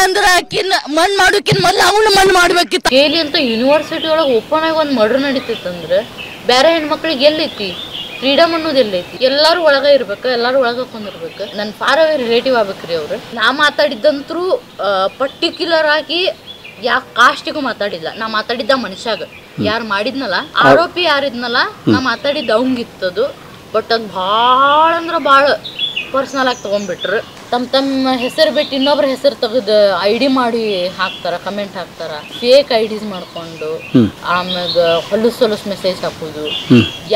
ಅಂದ್ರ ಆಕಿನ ಮಣ್ಣು ಮಾಡೋಕಿನ್ ಮೊದ್ಲು ಅವನು ಮಣ್ಣು ಮಾಡ್ಬೇಕಿತ್ತು. ಕೇಲಿ ಅಂತ ಯೂನಿವರ್ಸಿಟಿ ಒಳಗೆ ಓಪನ್ ಆಗಿ ಒಂದು ಮರ್ಡರ್ ನಡೀತಿತ್ತಂದ್ರೆ ಬೇರೆ ಹೆಣ್ಮಕ್ಳಿಗೆ ಎಲ್ಲೈತಿ ಫ್ರೀಡಮ್ ಅನ್ನೋದು ಎಲ್ಲೈತಿ? ಎಲ್ಲರೂ ಒಳಗೆ ಇರ್ಬೇಕು, ಎಲ್ಲರೂ ಒಳಗೆ ಕುಂದಿರ್ಬೇಕು. ನನ್ನ ಫಾರ್ ಅವೇ ರಿಲೇಟಿವ್ ಆಗ್ಬೇಕ್ರಿ ಅವ್ರು. ನಾ ಮಾತಾಡಿದ್ದಂತರೂ ಪರ್ಟಿಕ್ಯುಲರ್ ಆಗಿ ಯಾವ ಕಾಸ್ಟಿಗೂ ಮಾತಾಡಿಲ್ಲ. ನಾ ಮಾತಾಡಿದ್ದ ಮನುಷ್ಯಾಗ ಯಾರು ಮಾಡಿದ್ನಲ್ಲ, ಆರೋಪಿ ಯಾರಿದ್ನಲ್ಲ, ನಾ ಮಾತಾಡಿದ್ದ ಅವಂಗಿತ್ತದು. ಬಟ್ ಅದು ಭಾಳ ಅಂದ್ರೆ ಭಾಳ ಪರ್ಸ್ನಲ್ ಆಗಿ ತೊಗೊಂಡ್ಬಿಟ್ರು. ತಮ್ಮ ಹೆಸರು ಬಿಟ್ಟು ಇನ್ನೊಬ್ರ ಹೆಸರು ತೆಗೆದು ID ಮಾಡಿ ಹಾಕ್ತಾರ, ಕಮೆಂಟ್ ಹಾಕ್ತಾರ, ಫೇಕ್ IDs ಮಾಡ್ಕೊಂಡು ಆಮ್ಯಾಗ ಹೊಲಸು ಮೆಸೇಜ್ ಹಾಕೋದು.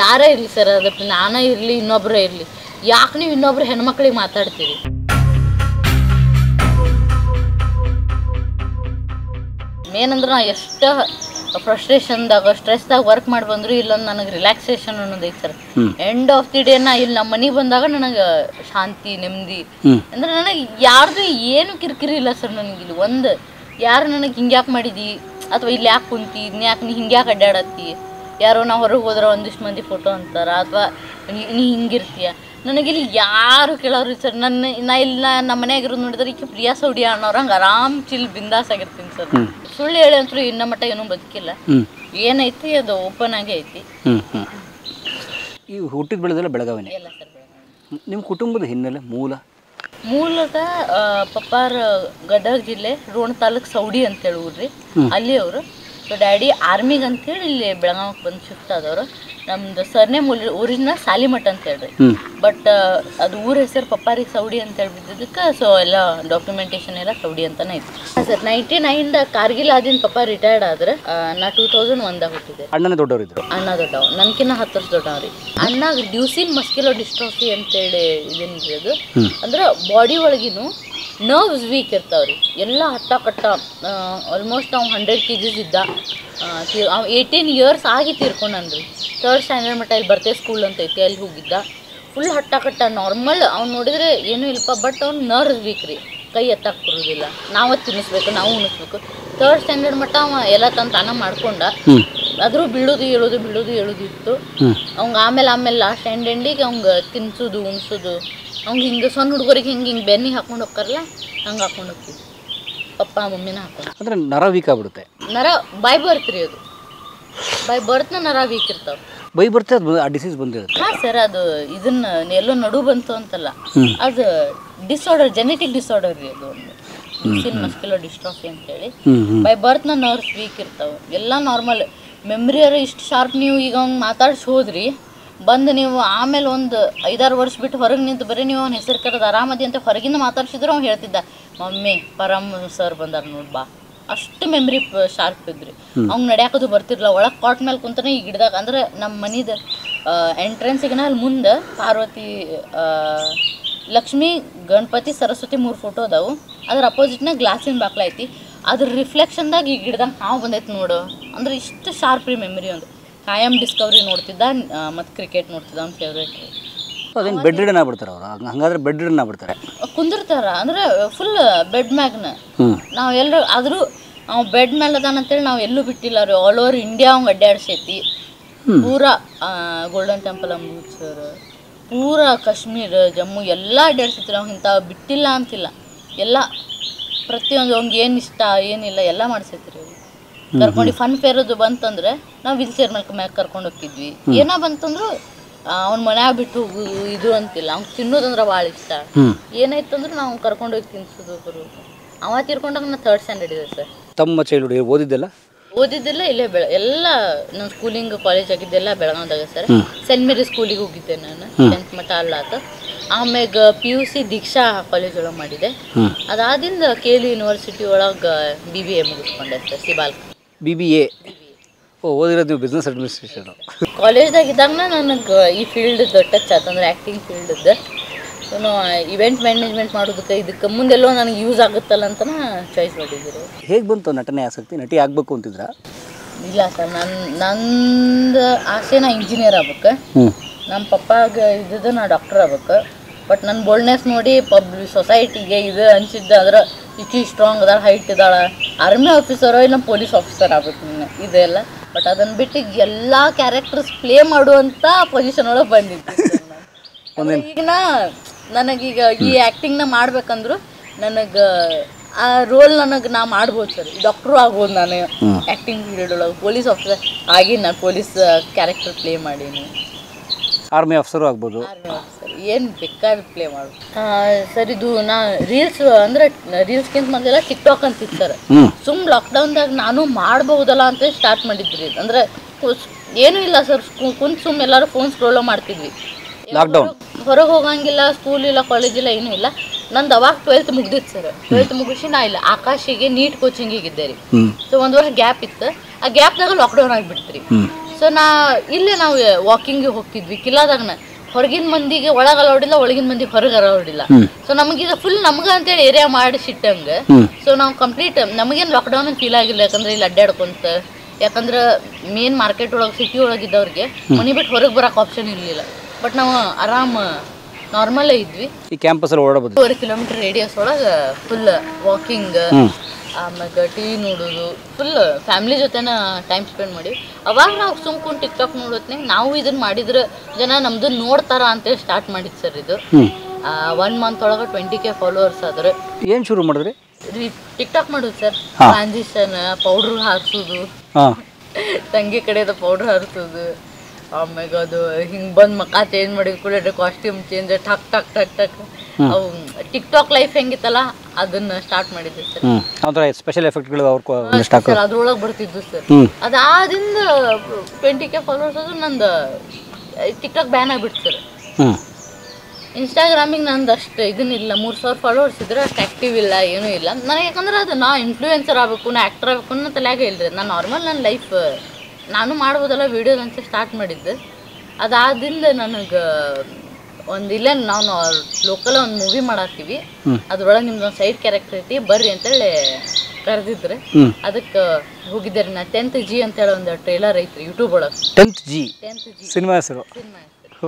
ಯಾರೇ ಇರಲಿ ಸರ್, ಅದಕ್ಕೆ ನಾನೇ ಇರಲಿ ಇನ್ನೊಬ್ಬರೇ ಇರಲಿ, ಯಾಕೆ ನೀವು ಇನ್ನೊಬ್ರು ಹೆಣ್ಮಕ್ಳಿಗೆ ಮಾತಾಡ್ತೀರಿ? ಏನಂದ್ರೆ ನಾ ಎಷ್ಟು ಫ್ರಸ್ಟ್ರೇಷನ್ದಾಗ ಸ್ಟ್ರೆಸ್ದಾಗ ವರ್ಕ್ ಮಾಡಿ ಬಂದ್ರು ಇಲ್ಲೊಂದು ನನಗೆ ರಿಲ್ಯಾಕ್ಸೇಷನ್ ಅನ್ನೋದೈತೆ sir. End of the day ನಾ ಇಲ್ಲಿ ನಮ್ಮ ಮನೆಗೆ ಬಂದಾಗ ನನಗೆ ಶಾಂತಿ, ನೆಮ್ಮದಿ. ಅಂದ್ರೆ ನನಗೆ ಯಾರ್ದು ಏನು ಕಿರಿಕಿರಿ ಇಲ್ಲ ಸರ್. ನನಗೆ ಇಲ್ಲಿ ಒಂದು ಯಾರು ನನಗೆ ಹಿಂಗ್ಯಾಕೆ ಮಾಡಿದಿ ಅಥವಾ ಇಲ್ಲಿ ಯಾಕೆ ಕುಂತಿ, ಇನ್ಯಾಕೆ ನೀ ಹಿಂಗ್ಯಾಕೆ ಅಡ್ಡಾಡತ್ತಿ, ಯಾರೋ ನಾವು ಹೊರಗೆ ಹೋದ್ರೆ ಒಂದಿಷ್ಟು ಮಂದಿ ಫೋಟೋ ಅಂತಾರ ಅಥವಾ ನೀ ಹಿಂಗಿರ್ತೀಯ, ನನಗಿಲ್ಲಿ ಯಾರು ಕೇಳೋರು ಸರ್. ನಾ ಇಲ್ಲಿ ನಮ್ಮ ಮನೆಯಾಗಿರೋದು ನೋಡಿದ್ರೆ ಈಗ ಪ್ರಿಯಾ ಸೌಡಿಯಾ ಅನ್ನೋರು ಹಂಗೆ ಆರಾಮ್ ಚಿಲ್ ಬಿಂದಾಸ್ ಆಗಿರ್ತೀನಿ ಸರ್. ಸುಳ್ಳು ಹೇಳಿ ಅಂತೂ ಇನ್ನ ಮಟ್ಟ ಏನೂ ಬದುಕಿಲ್ಲ. ಏನೈತಿ ಅದು ಓಪನ್ ಆಗಿ ಐತಿ. ಈ ಹುಟ್ಟಿದ ಬೆಳೆದೆಲ್ಲ ಬೆಳಗಾವಿನೇ? ಇಲ್ಲ ಸರ್, ನಿಮ್ಮ ಕುಟುಂಬದ ಹಿನ್ನೆಲೆ ಮೂಲದ ಪಪ್ಪಾರ ಗದಗ ಜಿಲ್ಲೆ ರೋಣ ತಾಲೂಕ್ ಸೌಡಿ ಅಂತೇಳಿ ಊರ್ರಿ, ಅಲ್ಲಿ ಅವರು. ಸೊ ಡ್ಯಾಡಿ ಆರ್ಮಿಗೆ ಅಂತೇಳಿ ಇಲ್ಲಿ ಬೆಳಗಾವಿಗೆ ಬಂದು ಶಿಫ್ಟ್ ಆದವರು. ನಮ್ದು ಸರ್ನೇಮ್ ಒರಿಜಿನಲ್ ಸಾಲಿಮಠ್ ಅಂತ ಹೇಳ್ರಿ, ಬಟ್ ಅದು ಊರ ಹೆಸರು ಪಪ್ಪಾರಿಗೆ ಸೌಡಿ ಅಂತ ಹೇಳಿ ಬಿದ್ದಿದ್ದಕ್ಕೆ ಸೊ ಎಲ್ಲ ಡಾಕ್ಯುಮೆಂಟೇಶನ್ ಎಲ್ಲ ಸೌಡಿ ಅಂತಾನೆ ಐತಿ ಸರ್. 99 ಕಾರ್ಗಿಲ್ ಆದಿನ ಪಪ್ಪ ರಿಟೈರ್ಡ್ ಆದ್ರೆ ನಾ 2001 ಹುಟ್ಟಿದೆ. ಅಣ್ಣನ ದೊಡ್ಡವರಿದ್ರು? ಅಣ್ಣ ದೊಡ್ಡವ, ನನ್ಕಿನ್ನ 10 ವರ್ಷ ದೊಡ್ಡವ್ರಿ. ಅಣ್ಣ ಡ್ಯೂಸಿನ್ ಮಸ್ಕ್ಯುಲರ್ ಡಿಸ್ಟ್ರೋಫಿ ಅಂತೇಳಿ ಇದನ್ರಿ. ಅದು ಅಂದ್ರೆ ಬಾಡಿ ಒಳಗಿನು ನರ್ವ್ಸ್ ವೀಕ್ ಇರ್ತಾವ್ರಿ, ಎಲ್ಲ ಹಟ್ಟ ಕಟ್ಟ. ಆಲ್ಮೋಸ್ಟ್ ನಾವು 100 kgs ಇದ್ದ. 18 years ಆಗಿ ತೀರ್ಕೊಂಡ್ರಿ. 3rd ಸ್ಟ್ಯಾಂಡರ್ಡ್ ಮಟ್ಟ ಇಲ್ಲಿ ಬರ್ತೆ ಸ್ಕೂಲ್ ಅಂತ ಐತಿ, ಅಲ್ಲಿ ಹೋಗಿದ್ದ. ಫುಲ್ ಹಟ್ಟ ಕಟ್ಟ ನಾರ್ಮಲ್. ಅವ್ನು ನೋಡಿದ್ರೆ ಏನೂ ಇಲ್ಲಪ್ಪ, ಬಟ್ ಅವ್ನು ನರ್ವ್ಸ್ ವೀಕ್ ರೀ, ಕೈ ಎತ್ತಕ್ಕೆ ಬರೋದಿಲ್ಲ. ನಾವು ತಿನ್ನಿಸ್ಬೇಕು, ನಾವು ಉಣಿಸ್ಬೇಕು. 3rd ಸ್ಟ್ಯಾಂಡರ್ಡ್ ಮಟ್ಟ ಅವ ಎಲ್ಲ ತಾನ ಮಾಡ್ಕೊಂಡ. ಆದರೂ ಬೀಳೋದು ಹೇಳೋದು ಇತ್ತು ಅವಂಗೆ. ಆಮೇಲೆ ಲಾಸ್ಟ್ ಎಂಡಿಗೆ ಅವ್ಗೆ ತಿನ್ಸೋದು ಉಣಿಸೋದು. ಅವ್ಗೆ ಹಿಂಗೆ ಸಣ್ಣ ಹುಡುಗರಿಗೆ ಹಿಂಗೆ ಬೆನ್ನಿಗೆ ಹಾಕೊಂಡು ಹೋಗ್ತಾರಲ್ಲ, ಹಂಗೆ ಹಾಕೊಂಡು ಹೋಗ್ತೀವಿ. ಪಪ್ಪ ಮಮ್ಮಿನ ಹಾಕೊಂಡು. ಅಂದರೆ ನರ ವೀಕ್ ಆಗ್ಬಿಡುತ್ತೆ? ನರ ಬೈ ಬರ್ತ್ ರೀ, ಅದು ಬೈ ಬರ್ತ್ನ ನರ ವೀಕ್ ಇರ್ತಾವೆ. ಬೈ ಬರ್ತೆ ಅದು ಆ ಡಿಸೀಸ್ ಬಂದಿರುತ್ತೆ? ಹಾಂ ಸರ್, ಅದು ಇದನ್ನ ಎಲ್ಲೋ ನಡು ಬಂತು ಅಂತಲ್ಲ, ಅದು ಡಿಸಾರ್ಡರ್, ಜೆನೆಟಿಕ್ ಡಿಸಾರ್ಡರ್ ರೀ ಅದು. ಒಂದು ಡ್ಯೂಸಿನ್ ಮಸ್ಕ್ಯುಲರ್ ಡಿಸ್ಟ್ರೋಫಿ ಅಂತೇಳಿ. ಬೈ ಬರ್ತ್ನ ನರ್ವ್ಸ್ ವೀಕ್ ಇರ್ತಾವೆ, ಎಲ್ಲ ನಾರ್ಮಲ್. ಮೆಮ್ರಿಯರು ಇಷ್ಟು ಶಾರ್ಪ್. ನೀವು ಈಗ ಅವ್ನು ಮಾತಾಡ್ಸಿ ಹೋದ್ರಿ ಬಂದು ನೀವು ಆಮೇಲೆ ಒಂದು 5-6 ವರ್ಷ ಬಿಟ್ಟು ಹೊರಗೆ ನಿಂತು ಬರೀ ನೀವು ಅವ್ನ ಹೆಸರು ಕರೆದು ಆರಾಮದಿ ಅಂತ ಹೊರಗಿಂದ ಮಾತಾಡ್ಸಿದ್ರು ಅವ್ನು ಹೇಳ್ತಿದ್ದ, ಮಮ್ಮಿ ಪರಮ್ ಸರ್ ಬಂದಾರ ನೋಡಿ ಬಾ. ಅಷ್ಟು ಮೆಮ್ರಿ ಶಾರ್ಪ್ ಇದ್ರಿ. ಅವ್ನು ನಡೆಯೋದು ಬರ್ತಿರ್ಲಿಲ್ಲ. ಒಳಗೆ ಕಾಟ್ ಮೇಲೆ ಕುಂತಾನೆ ಈ ಗಿಡದಾಗ. ಅಂದ್ರೆ ನಮ್ಮ ಮನಿದ ಎಂಟ್ರೆನ್ಸಿಗೆ ಅಲ್ಲಿ ಮುಂದೆ ಪಾರ್ವತಿ, ಲಕ್ಷ್ಮಿ, ಗಣಪತಿ, ಸರಸ್ವತಿ 3 ಫೋಟೋ ಅದಾವು. ಅದ್ರ ಅಪೋಸಿಟ್ನಾಗ ಗ್ಲಾಸಿನ ಬಾಕ್ಲ ಐತಿ. ಅದ್ರ ರಿಫ್ಲೆಕ್ಷನ್ದಾಗ ಈ ಗಿಡದಾಗ ಹಾವು ಬಂದೈತಿ ನೋಡು. ಅಂದ್ರೆ ಇಷ್ಟು ಶಾರ್ಪ್ ರೀ ಮೆಮ್ರಿ. ಒಂದು ಕಾಯಂ ಡಿಸ್ಕವರಿ ನೋಡ್ತಿದ್ದ ಮತ್ತು ಕ್ರಿಕೆಟ್ ನೋಡ್ತಿದ್ದ. ಅವ್ನ ಫೇವ್ರೇಟ್ ರೀ. ಅದೇನು ಬೆಡ್ ರಿಡನ್ ಆಗ್ಬಿಡ್ತಾರೆ ಅವ್ರು? ಹಂಗಾದ್ರೆ ಬೆಡ್ ರಿಡನ್ ಆಗ್ಬಿಡ್ತಾರೆ? ಕುಂದಿರ್ತಾರ ಅಂದ್ರೆ ಫುಲ್ ಬೆಡ್ ಮ್ಯಾಗ್ನ. ನಾವು ಎಲ್ಲರೂ ಆದರೂ ಅವ್ ಬೆಡ್ ಮೇಲೆ ಅದಾನಂತೇಳಿ ನಾವು ಎಲ್ಲೂ ಬಿಟ್ಟಿಲ್ಲ ರೀ. ಆಲ್ ಓವರ್ ಇಂಡಿಯಾ ಅವ್ಗೆ ಅಡ್ಡಾಡ್ಸೈತಿ. ಪೂರಾ ಗೋಲ್ಡನ್ ಟೆಂಪಲ್, ಅಮೃತ್ಸರ್, ಪೂರಾ ಕಾಶ್ಮೀರ, ಜಮ್ಮು ಎಲ್ಲ ಅಡ್ಡಾಡ್ಸೈತಿ. ನಾವು ಇಂಥ ಬಿಟ್ಟಿಲ್ಲ ಅಂತಿಲ್ಲ. ಎಲ್ಲ ಪ್ರತಿಯೊಂದು ಅವ್ನಿಗೆ ಏನು ಇಷ್ಟ ಏನಿಲ್ಲ ಎಲ್ಲ ಮಾಡಿಸೈತಿ ರೀ. ಕರ್ಕೊಂಡು ಫನ್ ಫೇರ್ ಅದು ಬಂತಂದ್ರೆ ನಾವು ವೀಲ್ ಚೇರ್ ಮ್ಯಾಗ ಕರ್ಕೊಂಡು ಹೋಗ್ತಿದ್ವಿ. ಏನೋ ಬಂತಂದ್ರು ಅವ್ನ ಮನ್ಯಾಗ ಬಿಟ್ಟು ಹೋಗೋದು ಇದು ಅಂತಿಲ್ಲ. ಅವ್ನು ತಿನ್ನೋದಂದ್ರೆ ಭಾಳ ಇಷ್ಟ. ಏನಾಯ್ತಂದ್ರೆ ನಾವು ಕರ್ಕೊಂಡು ಹೋಗಿ ತಿನ್ಸೋದು ಬರೋದು. ಅವ ತೀರ್ಕೊಂಡಾಗ ನಾನು 3rd ಸ್ಟ್ಯಾಂಡರ್ಡ್ ಇದೆ ಸರ್. ತಮ್ಮ ಚೈಲ್ಡ್ಹುಡ್ ಓದಿದ್ದೆಲ್ಲ ಇಲ್ಲೇ ಎಲ್ಲ ನನ್ನ ಸ್ಕೂಲಿಂಗ್ ಕಾಲೇಜ್ ಆಗಿದ್ದೆಲ್ಲ ಬೆಳಗಾವ್ದಾಗ ಸರ್. ಸೆಂಟ್ ಮೇರಿ ಸ್ಕೂಲಿಗೆ ಹೋಗಿದ್ದೆ ನಾನು, 10th ಮಟ್ಟ ಅಲ್ಲಾತ. ಆಮ್ಯಾಗ PUC ದೀಕ್ಷಾ ಕಾಲೇಜ್ ಒಳಗೆ ಮಾಡಿದೆ. ಅದಾದಿಂದ KL ಯೂನಿವರ್ಸಿಟಿ ಒಳಗೆ BBA ಮುಗಿಸ್ಕೊಂಡೆ ಸರ್, ಸಿಬಾಲ್. BBA ಓದಿರೋದು ನೀವು ಬಿಸ್ನೆಸ್ ಅಡ್ಮಿನಿಸ್ಟ್ರೇಷನ್? ಕಾಲೇಜ್ದಾಗ ಇದ್ದಾಗ ನನಗೆ ಈ ಫೀಲ್ಡ್ ಟಚ್ ಆಯ್ತು, ಅಂದ್ರೆ ಆ್ಯಕ್ಟಿಂಗ್ ಫೀಲ್ಡ್ದು. ಸೊ ಇವೆಂಟ್ ಮ್ಯಾನೇಜ್ಮೆಂಟ್ ಮಾಡೋದಕ್ಕೆ ಇದಕ್ಕೆ ಮುಂದೆಲ್ಲೋ ನನಗೆ ಯೂಸ್ ಆಗುತ್ತಲ್ಲ ಅಂತ ಚಾಯ್ಸ್ ಮಾಡಿದ್ದೀರಿ. ಹೇಗೆ ಬಂತು ನಟನೆ ಆಸಕ್ತಿ? ನಟಿ ಆಗಬೇಕು ಅಂತಿದ್ರ? ಇಲ್ಲ ಸರ್, ನಂದು ಆಸೆ ನಾ ಇಂಜಿನಿಯರ್ ಆಗ್ಬೇಕು. ನಮ್ಮ ಪಪ್ಪಾಗ ಇದ್ದಿದ್ದು ನಾ ಡಾಕ್ಟರ್ ಆಗ್ಬೇಕು. ಬಟ್ ನನ್ನ ಬೋಲ್ಡ್ನೆಸ್ ನೋಡಿ ಸೊಸೈಟಿಗೆ ಇದು ಅನಿಸಿದ್ದ ಅಂದ್ರೆ ಈಕಿ ಸ್ಟ್ರಾಂಗ್ ಅದಾಳ, ಹೈಟ್ ಇದ್ದಾಳೆ, ಆರ್ಮಿ ಆಫೀಸರು ಇಲ್ಲ ಪೊಲೀಸ್ ಆಫೀಸರ್ ಆಗ್ಬೇಕು ನೀನು ಇದೆಲ್ಲ. ಬಟ್ ಅದನ್ನು ಬಿಟ್ಟು ಎಲ್ಲ ಕ್ಯಾರೆಕ್ಟರ್ಸ್ ಪ್ಲೇ ಮಾಡುವಂಥ ಪೊಸಿಷನ್ ಒಳಗೆ ಬಂದಿದ್ದೆ. ಈಗ ನನಗೀಗ ಈ ಆ್ಯಕ್ಟಿಂಗ್ನ ಮಾಡ್ಬೇಕಂದ್ರು ನನಗೆ ಆ ರೋಲ್ ನನಗೆ ನಾ ಮಾಡ್ಬೋದು ಸರ್, ಡಾಕ್ಟ್ರು ಆಗ್ಬೋದು ನಾನು ಆ್ಯಕ್ಟಿಂಗ್ ಪೀರಿಯಡ್ ಒಳಗೆ. ಪೊಲೀಸ್ ಆಫೀಸರ್ ಆಗಿ ನಾನು ಪೊಲೀಸ್ ಕ್ಯಾರೆಕ್ಟರ್ ಪ್ಲೇ ಮಾಡೀನಿ. ಆರ್ಮಿ ಆಫೀಸರು ಆಗ್ಬೋದು. ಆರ್ಮಿ ಆಫೀಸರ್ ಏನು ಬೇಕಾದ್ರೆ ಪ್ಲೇ ಮಾಡ್ಬೋದು ಸರ್. ಇದು ನಾ ರೀಲ್ಸ್ ಅಂದರೆ ರೀಲ್ಸ್ಗಿಂತ ಮೊದಲೆಲ್ಲ ಟಿಕ್ಟಾಕ್ ಅಂತಿತ್ತು ಸರ್. ಸುಮ್ಮನೆ ಲಾಕ್ಡೌನ್ದಾಗ ನಾನು ಮಾಡ್ಬಹುದಲ್ಲ ಅಂತ ಸ್ಟಾರ್ಟ್ ಮಾಡಿದ್ರಿ. ಅಂದರೆ ಏನೂ ಇಲ್ಲ ಸರ್, ಕುಂತು ಸುಮ್ಮನೆ ಎಲ್ಲರೂ ಫೋನ್ ಸ್ಕ್ರೋಲ್ ಮಾಡ್ತಿದ್ವಿ. ಲಾಕ್ಡೌನ್ ಹೊರಗೆ ಹೋಗಂಗಿಲ್ಲ, ಸ್ಕೂಲ್ ಇಲ್ಲ, ಕಾಲೇಜ್ ಇಲ್ಲ, ಏನೂ ಇಲ್ಲ. ನಂದು ಅವಾಗ 12th ಮುಗ್ದಿತ್ತು ಸರ್. 12th ಮುಗಿಸಿ ನಾ ಇಲ್ಲ ಆಕಾಶಿಗೆ ನೀಟ್ ಕೋಚಿಂಗಿಗೆ ಇದ್ದೆ ರೀ. ಸೊ 1 ವರ್ಷ ಗ್ಯಾಪ್ ಇತ್ತು. ಆ ಗ್ಯಾಪ್ದಾಗ ಲಾಕ್ಡೌನ್ ಆಗಿಬಿಡ್ತು ರೀ. ಸೊ ಇಲ್ಲೇ ನಾವು ವಾಕಿಂಗಿಗೆ ಹೋಗ್ತಿದ್ವಿ. ಕಿಲ್ಲಾದಾಗನ ಹೊರಗಿನ ಮಂದಿಗೆ ಒಳಗೆ ಅಲೌಡಿಲ್ಲ, ಒಳಗಿನ ಮಂದಿಗೆ ಹೊರಗೆ ಅಲೌಡಿಲ್ಲ. ಸೊ ನಮಗೀಗ ಫುಲ್ ನಮ್ಗೆ ಅಂತೇಳಿ ಏರಿಯಾ ಮಾಡಿ ಸಿಟ್ಟಂಗೆ. ಸೊ ನಾವು ಕಂಪ್ಲೀಟ್ ನಮಗೇನು ಲಾಕ್ಡೌನ್ ಅಂತ ಫೀಲ್ ಆಗಿಲ್ಲ, ಯಾಕಂದ್ರೆ ಇಲ್ಲಿ ಅಡ್ಡಾಡ್ಕೊಂತ. ಯಾಕಂದ್ರೆ ಮೇನ್ ಮಾರ್ಕೆಟ್ ಒಳಗೆ ಸಿಟಿ ಒಳಗಿದ್ದವ್ರಿಗೆ ಮನೆ ಬಿಟ್ಟು ಹೊರಗೆ ಬರೋಕೆ ಆಪ್ಷನ್ ಇರಲಿಲ್ಲ. ಬಟ್ ನಾವು ಆರಾಮ್ ನಾರ್ಮಲ್ಲೇ ಇದ್ವಿ. ಈ ಕ್ಯಾಂಪಸಲ್ಲಿ ಓಡಬಹುದು. 2 ಕಿಲೋಮೀಟರ್ ರೇಡಿಯಸ್ ಒಳಗೆ ಫುಲ್ ವಾಕಿಂಗ್, ಆಮ್ಯಾಗ ಟಿವಿ ನೋಡೋದು, ಫುಲ್ ಫ್ಯಾಮಿಲಿ ಜೊತೆನ ಟೈಮ್ ಸ್ಪೆಂಡ್ ಮಾಡಿ. ಅವಾಗ ನಾವು ಸುಮ್ಕೊಂಡು ಟಿಕ್ಟಾಕ್ ನೋಡೋತ್ನಾಗ ನಾವು ಇದನ್ನ ಮಾಡಿದ್ರೆ ಜನ ನಮ್ದು ನೋಡ್ತಾರ ಅಂತೇಳಿ ಸ್ಟಾರ್ಟ್ ಮಾಡಿದ್ದು ಸರ್. ಇದು 1 ಮಂತ್ ಒಳಗೆ 20K ಫಾಲೋವರ್ಸ್ ಆದ್ರೆ. ಏನು ಶುರು ಮಾಡಿದ್ರಿ? ಟಿಕ್ಟಾಕ್ ಮಾಡೋದು ಸರ್. ಟ್ರಾನ್ಸಿಷನ್, ಪೌಡ್ರ್ ಹಾರಿಸೋದು, ತಂಗಿ ಕಡೆದ ಪೌಡ್ರ್ ಹಾರಿಸೋದು, ಆಮ್ಯಾಗ ಅದು ಹಿಂಗೆ ಬಂದು ಮಕ್ಕ ಚೇಂಜ್ ಮಾಡಿದ ಕೂಡ ಕಾಸ್ಟ್ಯೂಮ್ ಚೇಂಜ್ ಟಕ್ ಟಕ್ ಟಕ್ ಟಕ್. ಅವು ಟಿಕ್ಟಾಕ್ ಲೈಫ್ ಹೆಂಗಿತ್ತಲ್ಲ ಅದನ್ನ ಸ್ಟಾರ್ಟ್ ಮಾಡಿದ್ದೆ ಸರ್. ಸ್ಪೆಷಲ್ ಎಫೆಕ್ಟ್ಗಳು ಸರ್ ಅದ್ರೊಳಗೆ ಬರ್ತಿದ್ದು ಸರ್. ಅದಾದಿಂದ 20K ಫಾಲೋವರ್ಸ್ ಅದು ನಂದು ಟಿಕ್ಟಾಕ್ ಬ್ಯಾನ್ ಆಗ್ಬಿಡ್ತು ಸರ್. ಇನ್ಸ್ಟಾಗ್ರಾಮಿಗೆ ನಂದು ಅಷ್ಟು ಇದನ್ನಿಲ್ಲ, 3000 ಫಾಲೋವರ್ಸ್ ಇದ್ರೆ ಅಷ್ಟು ಆ್ಯಕ್ಟಿವ್ ಇಲ್ಲ, ಏನೂ ಇಲ್ಲ ನನಗೆ. ಯಾಕಂದ್ರೆ ಅದು ನಾ ಇನ್ಫ್ಲೂಯೆನ್ಸರ್ ಆಗಬೇಕು, ನಾ ಆ್ಯಕ್ಟರ್ ಆಗಬೇಕು ಅನ್ನೋ ತಲೆಯಾಗ ಇಲ್ಲರಿ. ನಾನು ನಾರ್ಮಲ್ ನನ್ನ ಲೈಫ್ ನಾನು ಮಾಡ್ಬೋದಲ್ಲ ವೀಡಿಯೋಸ್ ಅಂತ ಸ್ಟಾರ್ಟ್ ಮಾಡಿದ್ದೆ. ಅದಾದಿಂದ ನನಗೆ ಇಲ್ಲೇ ನಾವು ಲೋಕಲ್ ಒಂದು ಮೂವಿ ಮಾಡತ್ತೀವಿ, ಅದ್ರೊಳಗೆ ನಿಮ್ದೊಂದು ಸೈಡ್ ಕ್ಯಾರೆಕ್ಟರ್ ಐತಿ ಬರ್ರಿ ಅಂತೇಳಿ ಕರೆದಿದ್ರೆ ಅದಕ್ಕೆ ಹೋಗಿದ್ದೆ ರೀ. ನಾ 10th G ಅಂತೇಳಿ ಒಂದು ಟ್ರೇಲರ್ ಐತ್ರಿ ಯೂಟ್ಯೂಬ್ ಒಳಗೆ. 10th G ಸಿನಿಮಾ ಹೆಸರು.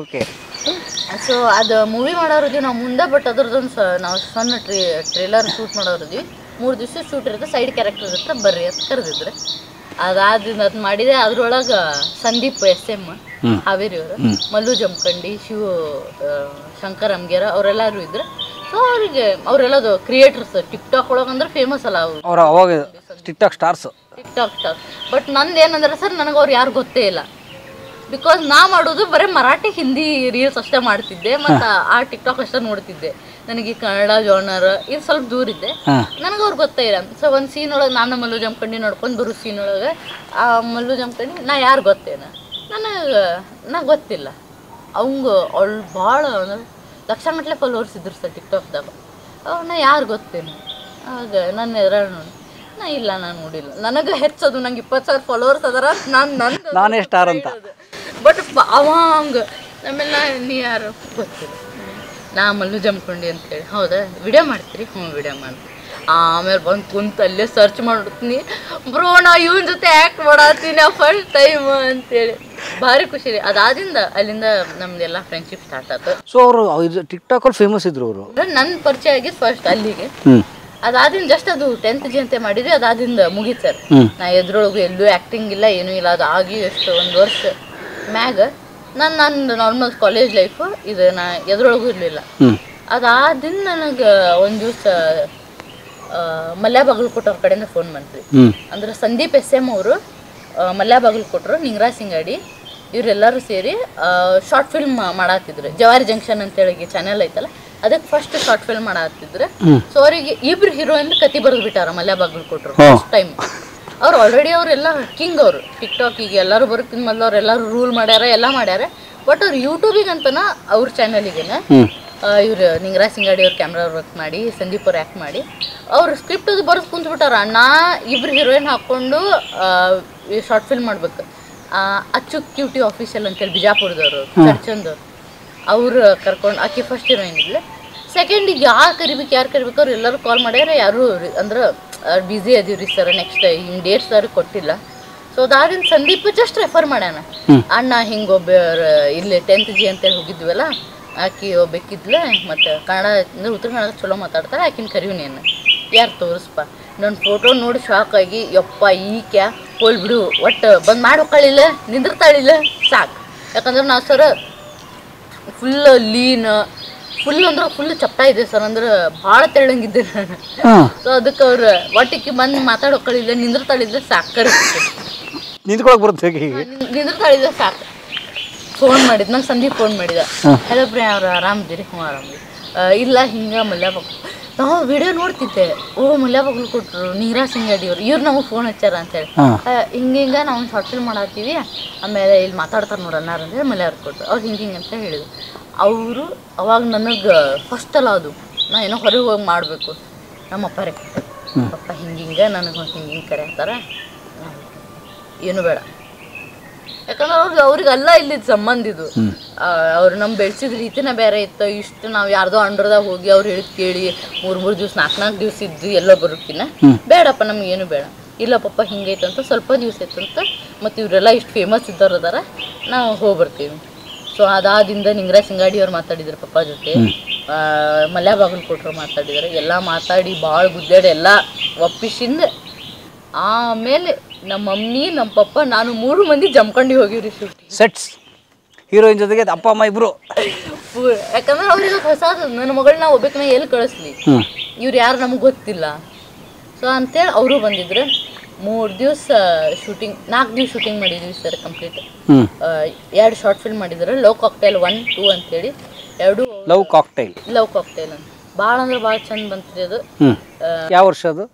ಓಕೆ. ಸೊ ಅದು ಮೂವಿ ಮಾಡೋರಿದ್ವಿ ನಾವು ಮುಂದೆ. ಬಟ್ ಅದ್ರದ್ದೊಂದು ನಾವು ಸಣ್ಣ ಟ್ರೇಲರ್ ಶೂಟ್ ಮಾಡೋರಿದ್ವಿ. 3 ದಿವಸ ಶೂಟ್ ಇರುತ್ತೆ, ಸೈಡ್ ಕ್ಯಾರೆಕ್ಟರ್ ಇರುತ್ತೆ, ಬರ್ರಿ ಅಂತ ಕರೆದಿದ್ರೆ. ಅದಾದಿಂದ ಅದು ಮಾಡಿದೆ. ಅದ್ರೊಳಗೆ ಸಂದೀಪ್ SM ಹಾವೇರಿ ಅವರು, ಮಲ್ಲು ಜಮಖಂಡಿ, ಶಂಕರ್ ಅಮ್ಗೇರ ಅವರೆಲ್ಲರೂ ಇದ್ರು. ಸೊ ಅವರೆಲ್ಲದು ಕ್ರಿಯೇಟರ್ಸ್ ಟಿಕ್ಟಾಕ್ ಒಳಗೆ ಅಂದ್ರೆ ಫೇಮಸ್ ಅಲ್ಲ ಅವರು. ಅವಾಗ ಟಿಕ್ಟಾಕ್ ಸ್ಟಾರ್ಸ್. ಬಟ್ ನಂದು ಏನಂದ್ರೆ ಸರ್, ನನಗೆ ಅವ್ರು ಯಾರು ಗೊತ್ತೇ ಇಲ್ಲ. ಬಿಕಾಸ್ ನಾ ಮಾಡೋದು ಬರೀ ಮರಾಠಿ ಹಿಂದಿ ರೀಲ್ಸ್ ಅಷ್ಟೇ ಮಾಡ್ತಿದ್ದೆ, ಮತ್ತು ಆ ಟಿಕ್ಟಾಕ್ ಅಷ್ಟೇ ನೋಡ್ತಿದ್ದೆ. ನನಗೆ ಕನ್ನಡ ಜಾನರ್ ಇದು ಸ್ವಲ್ಪ ದೂರ ಇದ್ದೆ, ನನಗೆ ಅವ್ರು ಗೊತ್ತೇ ಇಲ್ಲ. ಸೊ ಒಂದು ಸೀನ್ ಒಳಗೆ ನಾನು ಮಲ್ಲು ಜಮಖಂಡಿ ನೋಡ್ಕೊಂಡು ಬರೋ ಸೀನ್ ಒಳಗೆ ಆ ಮಲ್ಲು ಜಮಖಂಡಿ ನಾ ಯಾರು ಗೊತ್ತೇನ ನನಗೆ ಗೊತ್ತಿಲ್ಲ. ಅವಂಗೆ ಅವಳು ಭಾಳ ಅಂದ್ರೆ ಲಕ್ಷಗಟ್ಟಲೆ ಫಾಲೋವರ್ಸ್ ಇದ್ರು ಸರ್ ಟಿಕ್ಟಾಕ್ದಾಗ. ನಾ ಯಾರು ಗೊತ್ತೇನು ಆಗ ನನ್ನ ಎದುರು ನೋಡಿ ನಾ ಇಲ್ಲ, ನಾನು ನೋಡಿಲ್ಲ. ನನಗೆ ಹೆಚ್ಚದು ನಂಗೆ 20,000 ಫಾಲೋವರ್ಸ್ ಅದರ ನಾನೇ ಸ್ಟಾರ್ ಅಂತ. ಬಟ್ ಅವ ಹಂಗೆ ಆಮೇಲೆ ನೀ ಯಾರು ಗೊತ್ತಿಲ್ಲ. ನಾ ಮಲ್ಲು ಜಮಖಂಡಿ ಅಂತೇಳಿ. ಹೌದಾ ವಿಡಿಯೋ ಮಾಡ್ತೀರಿ? ವಿಡಿಯೋ ಮಾಡ್ತೀರಿ. ಆಮೇಲೆ ಬಂದು ಕುಂತು ಅಲ್ಲೇ ಸರ್ಚ್ ಮಾಡ್ತೀನಿ, ಬ್ರೋ ನಾ ಇವನ ಜೊತೆ ಆ್ಯಕ್ಟ್ ಮಾಡತ್ತೀನಿ ಫಸ್ಟ್ ಟೈಮ್ ಅಂತೇಳಿ. ಭಾರಿ ಖುಷಿ ರೀ. ಅದಾದಿಂದ ಅಲ್ಲಿಂದ ನಮ್ದೆಲ್ಲ ಫ್ರೆಂಡ್ಶಿಪ್ ಸ್ಟಾರ್ಟ್ ಆಯ್ತು. ಸೊ ಅವರು ಟಿಕ್ಟಾಕ್ ಅಲ್ಲಿ ಫೇಮಸ್ ಇದ್ರು ಅವರು. ನನ್ನ ಪರಿಚಯ ಆಗಿದ್ದು ಫಸ್ಟ್ ಅಲ್ಲಿಗೆ. ಅದಾದಿಂದ ಜಸ್ಟ್ ಅದು 10th G ಅಂತ ಮಾಡಿದ್ವಿ. ಅದಾದಿಂದ ಮುಗೀತು ಸರ್. ನಾ ಎದ್ರೊಳಗು ಎಲ್ಲೂ ಆ್ಯಕ್ಟಿಂಗ್ ಇಲ್ಲ, ಏನೂ ಇಲ್ಲ. ಅದು ಆಗಿ ಎಷ್ಟು 1 ವರ್ಷ ಮ್ಯಾಗ ನಂದು ನಾರ್ಮಲ್ ಕಾಲೇಜ್ ಲೈಫು ಇದು. ನಾ ಎದ್ರೊಳಗೂ ಇರಲಿಲ್ಲ. ಅದಾದಿಂದ ನನಗೆ ಒಂದು ದಿವಸ ಮಲ್ಯ ಬಾಗಲಕೋಟೆ ಅವ್ರ ಕಡೆಯಿಂದ ಫೋನ್ ಮಾಡ್ತೀವಿ. ಅಂದ್ರೆ ಸಂದೀಪ್ SM ಅವರು, ಮಲ್ಯ ಬಾಗಲಕೋಟರು, ನಿಂಗರಾಜ್ ಸಿಂಗಾಡಿ ಇವರೆಲ್ಲರೂ ಸೇರಿ ಶಾರ್ಟ್ ಫಿಲ್ಮ್ ಮಾಡತ್ತಿದ್ರು. ಜವಾರಿ ಜಂಕ್ಷನ್ ಅಂತೇಳಿ ಚಾನೆಲ್ ಐತಲ್ಲ, ಅದಕ್ಕೆ ಫಸ್ಟ್ ಶಾರ್ಟ್ ಫಿಲ್ಮ್ ಮಾಡತ್ತಿದ್ರು. ಸೊ ಅವರಿಗೆ 2 ಹೀರೋಯಿನ್ ಕತಿ ಬರೆದು ಬಿಟ್ಟಾರ ಮಲ್ಯ ಬಾಗಲಕೋಟರು ಫಸ್ಟ್ ಟೈಮ್. ಅವ್ರು ಆಲ್ರೆಡಿ ಅವರೆಲ್ಲ ಕಿಂಗ್ ಅವರು ಟಿಕ್ಟಾಕಿಗೆ ಎಲ್ಲರೂ ಬರೋಕ್ಕಿಂತ ಮೊದಲು ಅವರೆಲ್ಲರೂ ರೂಲ್ ಮಾಡ್ಯಾರ, ಎಲ್ಲ ಮಾಡ್ಯಾರ. ಬಟ್ ಅವ್ರು ಯೂಟ್ಯೂಬಿಗೆ ಅಂತನ ಅವ್ರ ಚಾನಲಿಗೆನ ಇವ್ರು ನಿಂಗರಾಜ್ ಸಿಂಗಾಡಿ ಅವ್ರು ಕ್ಯಾಮ್ರಾ ವರ್ಕ್ ಮಾಡಿ, ಸಂದೀಪ್ ಅವ್ರು ಆ್ಯಕ್ಟ್ ಮಾಡಿ ಅವ್ರು ಸ್ಕ್ರಿಪ್ಟ್ ಅದು ಬರೆದು ಕುಂತ್ಬಿಟ್ಟಾರ. ನಾ 2 ಹೀರೋಯಿನ್ ಹಾಕ್ಕೊಂಡು ಶಾರ್ಟ್ ಫಿಲ್ಮ್ ಮಾಡ್ಬೇಕು. ಅಚ್ಚು ಕ್ಯೂಟಿ ಆಫೀಷಿಯಲ್ ಅಂತೇಳಿ ಬಿಜಾಪುರದವರು ಚರ್ಚಂದವ್ರು ಅವ್ರು ಕರ್ಕೊಂಡು, ಆಕೆ ಫಸ್ಟ್ ಹೀರೋಯಿನ್ ಇದ್ಲು. ಸೆಕೆಂಡಿಗೆ ಯಾರು ಕರಿಬೇಕು ಅವ್ರು ಎಲ್ಲರೂ ಕಾಲ್ ಮಾಡ್ಯಾರ. ಯಾರು ಅಂದ್ರೆ ಬ್ಯುಸಿ ಅದೀವ್ರಿ ಸರ್, ನೆಕ್ಸ್ಟ್ ಹಿಂಗೆ ಡೇಟ್ಸ್ ಅವ್ರಿಗೆ ಕೊಟ್ಟಿಲ್ಲ. ಸೊ ಅದಾದಿಂದ ಸಂದೀಪ್ ಜಸ್ಟ್ ರೆಫರ್ ಮಾಡ್ಯಾನ. ಅಣ್ಣ ಹಿಂಗೆ ಒಬ್ಬರು ಇಲ್ಲಿ 10th G ಅಂತೇಳಿ ಹೋಗಿದ್ವಲ್ಲ, ಆಕೆ ಒಬ್ಬಕ್ಕಿದ್ಲೆ, ಮತ್ತು ಕನ್ನಡ ಅಂದ್ರೆ ಉತ್ತರ ಕನ್ನಡ ಚಲೋ ಮಾತಾಡ್ತಾರೆ, ಆಕಿನ ಕರಿವಿನೇನು ಯಾರು ತೋರಿಸ್ಪ. ನನ್ನ ಫೋಟೋ ನೋಡಿ ಶಾಕ್ ಆಗಿ ಯಪ್ಪ ಈಕ್ಯಾ ಹೋಲ್ ಬಿಡು, ಒಟ್ಟು ಬಂದು ಮಾಡಿ ಹೋಗ್ಕೊಳ್ಳಿಲ್ಲ, ನಿಂದಿರ್ತಾಳಿಲ್ಲ ಸಾಕು. ಯಾಕಂದ್ರೆ ನಾವು ಸರ್ ಫುಲ್ ಲೀನ್, ಫುಲ್ ಅಂದ್ರೆ ಫುಲ್ ಚಪ್ಟ ಇದೆ ಸರ್, ಅಂದ್ರೆ ಭಾಳ ತೆಳ್ಳಂಗಿದ್ದೆ ನಾನು. ಸೊ ಅದಕ್ಕೆ ಅವ್ರು ಒಟ್ಟಿಗೆ ಬಂದು ಮಾತಾಡೋಕ್ಗಳಿಲ್ಲ, ನಿಂದ್ರತಾಳಿದ್ರೆ ಸಾಕರಿ ನಿಂತ್ಕೊಳಕ್ ಬರುತ್ತೆ ನಿಂದ್ರತಾಳಿದ್ರೆ ಸಾಕು. ಫೋನ್ ಮಾಡಿದ್ ನಂಗೆ ಸಂದೀಪ್ ಫೋನ್ ಮಾಡಿದ, ಹಲೋ ಪ್ರಿಯಾ ಅವ್ರು ಆರಾಮಿದ್ದೀರಿ? ಹ್ಞೂ ಆರಾಮಿದ್ದೀರಿ. ಇಲ್ಲ ಹಿಂಗೆ ಮಲ್ಯಾಬಾಗ್ ನಾವು ವಿಡಿಯೋ ನೋಡ್ತಿದ್ದೆ, ಮಲ್ಯಾಬಾಗ್ಲು ಕೊಟ್ಟರು ನೀರಾ ಸಿಂಗಡಿ ಅವ್ರು, ಇವ್ರು ನಮಗೆ ಫೋನ್ ಹಚ್ಚಾರ ಅಂತೇಳಿ, ಹಿಂಗೆ ನಾವು ಶಾರ್ಟ್ ಫಿಲ್ಮ್ ಮಾಡತ್ತೀವಿ, ಆಮೇಲೆ ಇಲ್ಲಿ ಮಾತಾಡ್ತಾರೆ ನೋಡೋಣ ಅಂತೇಳಿ ಮಲ್ಯಾವ್ರು ಕೊಟ್ಟರು. ಅವ್ರು ಹಿಂಗೆ ಅಂತ ಹೇಳಿದ್ರು. ಅವರು ಅವಾಗ ನನಗೆ ಫಸ್ಟ್ ಅಲ್ಲ ಅದು, ನಾ ಏನೋ ಹೊರಗೆ ಹೋಗಿ ಮಾಡಬೇಕು. ನಮ್ಮ ಅಪ್ಪರೇ ಪಪ್ಪ ಹಿಂಗೆ ನನಗೆ ಹಿಂಗೆ ಕರೆ ಅಂತಾರೆ, ಏನು ಬೇಡ. ಯಾಕಂದ್ರೆ ಅವ್ರಿಗೆ ಅಲ್ಲ ಇಲ್ಲಿದ್ದು ಸಂಬಂಧ ಇದು. ಅವ್ರು ನಮ್ಮ ಬೆಳೆಸಿದ ರೀತಿನ ಬೇರೆ ಇತ್ತು. ಇಷ್ಟು ನಾವು ಯಾರ್ದೋ ಅಂಡ್ರದಾಗ ಹೋಗಿ ಅವ್ರು ಹೇಳಿದ್ ಕೇಳಿ 3 ದಿವ್ಸ 4 ದಿವ್ಸ ಇದ್ದು ಎಲ್ಲೋ ಬರೋಕಿನ ಬೇಡಪ್ಪ ನಮ್ಗೆ ಏನು ಬೇಡ. ಇಲ್ಲ ಪಪ್ಪ ಹಿಂಗೈತಂತ ಸ್ವಲ್ಪ ದಿವ್ಸ ಐತಂತ, ಮತ್ತು ಇವರೆಲ್ಲ ಇಷ್ಟು ಫೇಮಸ್ ಇದ್ದವ್ರು ಅದಾರ, ನಾವು ಹೋಗ್ಬರ್ತೀವಿ. ಸೊ ಅದಾದಿಂದ ನಿಂಗರಾಜ್ ಸಿಂಗಾಡಿ ಅವ್ರು ಮಾತಾಡಿದ್ರು ಪಪ್ಪ ಜೊತೆ, ಮಲ್ಯಾಬಾಗಲ್ ಕೊಟ್ಟರು ಮಾತಾಡಿದ್ರು, ಎಲ್ಲ ಮಾತಾಡಿ ಭಾಳ ಗುದ್ದಾಡಿ ಎಲ್ಲ ಒಪ್ಪಿಸಿಂದ ಆಮೇಲೆ ನಮ್ಮ ಮಮ್ಮಿ ನಮ್ಮ ಪಪ್ಪ ನಾನು 3 ಮಂದಿ ಜಮ್ಕಂಡಿ ಹೋಗಿವ್ರಿ ಶೂಟಿಂಗ್ ಸೆಟ್ಸ್. ಹೀರೋಯಿನ್ ಜೊತೆಗೆ ಅಪ್ಪ ಅಮ್ಮ ಇಬ್ರು. ಯಾಕಂದ್ರೆ ಅವ್ರಿಗೆ ಹೊಸದು, ನನ್ನ ಮಗಳನ್ನ ಒಬ್ಬಕನ್ನ ಎಲ್ಲಿ ಕಳಿಸ್ಲಿ, ಇವ್ರು ಯಾರು ನಮಗೆ ಗೊತ್ತಿಲ್ಲ. ಸೊ ಅಂತೇಳಿ ಅವರು ಬಂದಿದ್ರು. 3 ದಿವಸ ಶೂಟಿಂಗ್, 4 ದಿವ್ಸ ಶೂಟಿಂಗ್ ಮಾಡಿದ್ವಿ ಸರ್ ಕಂಪ್ಲೀಟ್. 2 ಶಾರ್ಟ್ ಫಿಲ್ಮ್ ಮಾಡಿದ್ರು, ಲವ್ ಕಾಕ್ಟೈಲ್ 1, 2 ಅಂತೇಳಿ 2. ಲವ್ ಕಾಕ್ಟೈಲ್ ಅಂತ ಭಾಳ ಅಂದ್ರೆ ಭಾಳ ಚಂದ ಬಂತ್ರಿ ಅದು. ಯಾವ ವರ್ಷ ಅದು?